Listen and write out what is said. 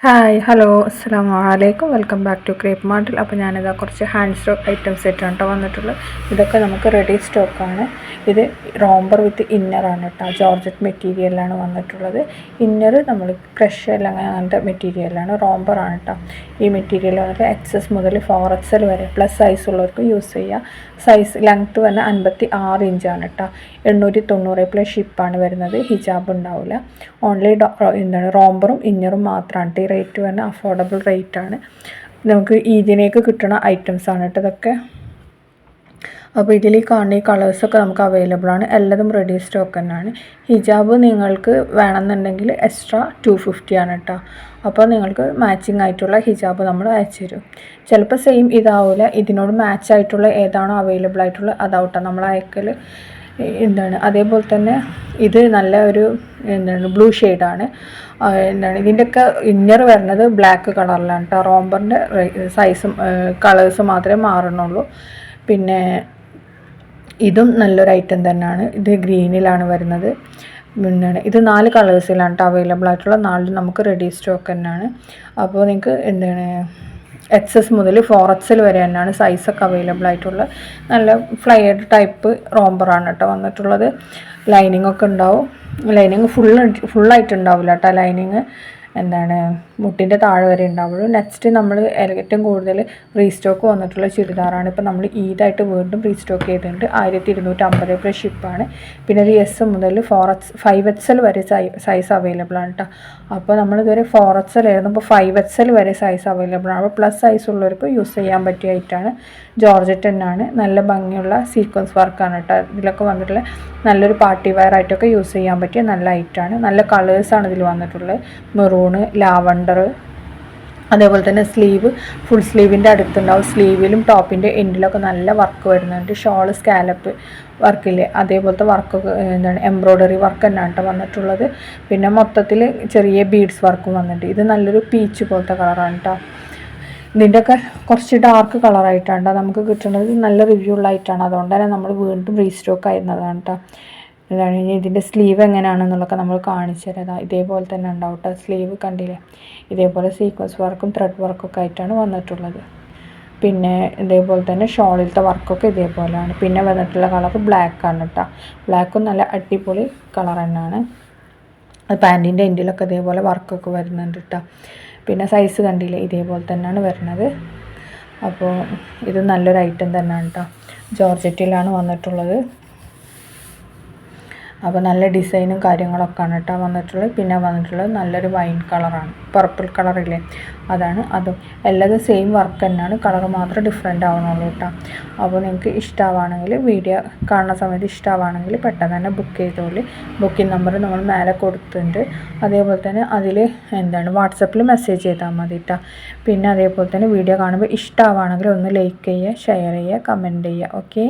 Hi hello അസ്സാമു അലൈക്കും welcome back to crepe മാർട്ടിൽ. അപ്പോൾ ഞാനിതാ കുറച്ച് ഹാൻഡ് സ്റ്റോക്ക് ഐറ്റംസ് ആയിട്ടാണ് കേട്ടോ വന്നിട്ടുള്ളത്. ഇതൊക്കെ നമുക്ക് റെഡി സ്റ്റോക്കാണ്. ഇത് റോംബർ വിത്ത് ഇന്നറാണ് കേട്ടോ. ജോർജറ്റ് മെറ്റീരിയലാണ് വന്നിട്ടുള്ളത്. ഇന്നർ നമ്മൾ ക്രഷ് അല്ലെങ്കിൽ അങ്ങനത്തെ മെറ്റീരിയലാണ്. റോംബറാണ് കേട്ടോ. ഈ മെറ്റീരിയൽ വന്നിട്ട് XS മുതൽ 4XL വരെ പ്ലസ് സൈസ് ഉള്ളവർക്ക് യൂസ് ചെയ്യാം. സൈസ് ലെങ്ത്ത് വന്ന് 56 ഇഞ്ചാണ് കേട്ടോ. 890 പ്ലസ് ഷിപ്പാണ് വരുന്നത്. ഹിജാബ് ഉണ്ടാവില്ല. ഓൺലി റോംബറും ഇന്നറും മാത്രമാണ്. റേറ്റ് തന്നെ അഫോർഡബിൾ റേറ്റാണ്. നമുക്ക് ഈദിനേക്ക് കിട്ടുന്ന ഐറ്റംസാണ് കേട്ടോ ഇതൊക്കെ. അപ്പോൾ ഇതിൽ കാണുന്ന ഈ കളേഴ്സൊക്കെ നമുക്ക് അവൈലബിൾ ആണ്. എല്ലാതും റെഡി സ്റ്റോക്ക് തന്നെയാണ്. ഹിജാബ് നിങ്ങൾക്ക് വേണമെന്നുണ്ടെങ്കിൽ എക്സ്ട്രാ 250 ആണ് കേട്ടോ. അപ്പോൾ നിങ്ങൾക്ക് മാച്ചിങ് ആയിട്ടുള്ള ഹിജാബ് നമ്മൾ അയച്ചു തരും. ചിലപ്പോൾ സെയിം ഇതാവില്ല. ഇതിനോട് മാച്ച് ആയിട്ടുള്ള ഏതാണോ അവൈലബിൾ ആയിട്ടുള്ള അതാവട്ടെ നമ്മൾ അയക്കൽ. അതേപോലെ തന്നെ ഇത് നല്ല ഒരു ബ്ലൂ ഷെയ്ഡാണ്. ഇതിൻ്റെയൊക്കെ ഇന്നർ വരുന്നത് ബ്ലാക്ക് കളറിലാണ് കേട്ടോ. റോംബറിൻ്റെ സൈസും കളേഴ്സും മാത്രമേ മാറുന്നുള്ളൂ. പിന്നെ ഇതും നല്ലൊരു ഐറ്റം തന്നെയാണ്. ഇത് ഗ്രീനിലാണ് വരുന്നത്. ഇത് 4 കളേഴ്സിലാണ് കേട്ടോ അവൈലബിൾ ആയിട്ടുള്ള. 4 നമുക്ക് റെഡി സ്റ്റോക്ക് തന്നെയാണ്. അപ്പോൾ നിങ്ങൾക്ക് XS മുതൽ 4XL വരെ തന്നെയാണ് സൈസൊക്കെ അവൈലബിൾ ആയിട്ടുള്ള. നല്ല ഫ്ലൈഡ് ടൈപ്പ് റോംബറാണ് കേട്ടോ വന്നിട്ടുള്ളത്. ലൈനിങ് ഒക്കെ ഉണ്ടാവും. ലൈനിങ് ഫുള്ളായിട്ട് ഉണ്ടാവില്ല കേട്ടോ. ലൈനിങ് മുട്ടിൻ്റെ താഴെ വരെ ഉണ്ടാവുള്ളൂ. നെക്സ്റ്റ് നമ്മൾ ഏറ്റവും കൂടുതൽ റീസ്റ്റോക്ക് വന്നിട്ടുള്ള ചുരിദാറാണ്. ഇപ്പോൾ നമ്മൾ ഈദായിട്ട് വീണ്ടും റീസ്റ്റോക്ക് ചെയ്തിട്ടുണ്ട്. 1250 പ്ലസ് ഷിപ്പാണ്. പിന്നെ ഇത് S മുതൽ 5XL വരെ സൈസ് അവൈലബിൾ ആണ് കേട്ടോ. അപ്പോൾ നമ്മളിതുവരെ 4XL ആയിരുന്നു. ഇപ്പോൾ 5XL വരെ സൈസ് അവൈലബിൾ ആണ്. അപ്പോൾ പ്ലസ് സൈസ് ഉള്ളവർക്ക് യൂസ് ചെയ്യാൻ പറ്റിയായിട്ടാണ്. ജോർജറ്റ് തന്നെയാണ്. നല്ല ഭംഗിയുള്ള സീക്വൻസ് വർക്കാണ് കേട്ടോ. ഇതിലൊക്കെ വന്നിട്ടുള്ള നല്ലൊരു പാർട്ടി വെയർ ആയിട്ടൊക്കെ യൂസ് ചെയ്യാൻ പറ്റിയ നല്ല ഐറ്റമാണ്. നല്ല കളേഴ്സാണ് ഇതിൽ വന്നിട്ടുള്ളത്. മെറൂണ്, ലാവണ്ടർ, അതേപോലെ തന്നെ ഫുൾ സ്ലീവിൻ്റെ അടുത്തുണ്ടാവും. സ്ലീവിലും ടോപ്പിൻ്റെ എൻഡിലൊക്കെ നല്ല വർക്ക് വരുന്നുണ്ട്. ഷോള് സ്കാലപ്പ് വർക്കില്ലേ അതേപോലത്തെ വർക്കൊക്കെ എംബ്രോയ്ഡറി വർക്ക് തന്നെയാണ് കേട്ടോ വന്നിട്ടുള്ളത്. പിന്നെ മൊത്തത്തിൽ ചെറിയ ബീഡ്സ് വർക്കും വന്നിട്ടുണ്ട്. ഇത് നല്ലൊരു പീച്ച് പോലത്തെ കളറാണ് കേട്ടോ. ഇതിൻ്റെയൊക്കെ കുറച്ച് ഡാർക്ക് കളറായിട്ടാണ് നമുക്ക് കിട്ടുന്നത്. നല്ല റിവ്യൂ ഉള്ളതായിട്ടാണ്. അതുകൊണ്ട് തന്നെ നമ്മൾ വീണ്ടും റീസ്റ്റോക്ക് ആയിരുന്നതാണ് കേട്ടോ. ഇനി ഇതിൻ്റെ സ്ലീവ് എങ്ങനെയാണെന്നുള്ളതൊക്കെ നമ്മൾ കാണിച്ചു തരാം. ഇതേപോലെ തന്നെ ഉണ്ടാവും കേട്ടോ. സ്ലീവ് കണ്ടില്ലേ, ഇതേപോലെ സീക്വൻസ് വർക്കും ത്രെഡ് വർക്കൊക്കെ ആയിട്ടാണ് വന്നിട്ടുള്ളത്. പിന്നെ ഇതേപോലെ തന്നെ ഷോളിലത്തെ വർക്കൊക്കെ ഇതേപോലെയാണ്. പിന്നെ വന്നിട്ടുള്ള കളർ ബ്ലാക്കാണ് കേട്ടോ. ബ്ലാക്കും നല്ല അടിപൊളി കളർ തന്നെയാണ്. പാൻറ്റിൻ്റെ എൻഡിലൊക്കെ ഇതേപോലെ വർക്കൊക്കെ വരുന്നുണ്ട് കേട്ടോ. പിന്നെ സൈസ് കണ്ടില്ലേ, ഇതേപോലെ തന്നെയാണ് വരുന്നത്. അപ്പോൾ ഇത് നല്ലൊരു ഐറ്റം തന്നെയാണ് കേട്ടോ. ജോർജറ്റിലാണ് വന്നിട്ടുള്ളത്. അപ്പോൾ നല്ല ഡിസൈനും കാര്യങ്ങളൊക്കെയാണ് കേട്ടോ വന്നിട്ടുള്ളത്. പിന്നെ വന്നിട്ടുള്ളത് നല്ലൊരു വൈൻ കളറാണ്. പർപ്പിൾ കളറില്ലേ അതാണ്. അതും എല്ലാതും സെയിം വർക്ക് തന്നെയാണ്. കളർ മാത്രം ഡിഫറെൻ്റ് ആവണുള്ളൂ കേട്ടോ. അപ്പോൾ നിങ്ങൾക്ക് ഇഷ്ടമാണെങ്കിൽ വീഡിയോ കാണുന്ന സമയത്ത് ഇഷ്ടമാണെങ്കിൽ പെട്ടെന്ന് തന്നെ ബുക്ക് ചെയ്തോളി. ബുക്കിംഗ് നമ്പർ നമ്മൾ മേലെ കൊടുത്തിട്ടുണ്ട്. അതേപോലെ തന്നെ അതിൽ വാട്സപ്പിൽ മെസ്സേജ് ചെയ്താൽ മതി കേട്ടോ. പിന്നെ അതേപോലെ തന്നെ വീഡിയോ കാണുമ്പോൾ ഇഷ്ടമാണെങ്കിൽ ഒന്ന് ലൈക്ക് ചെയ്യുക, ഷെയർ ചെയ്യുക, കമൻറ്റ് ചെയ്യുക. ഓക്കെ.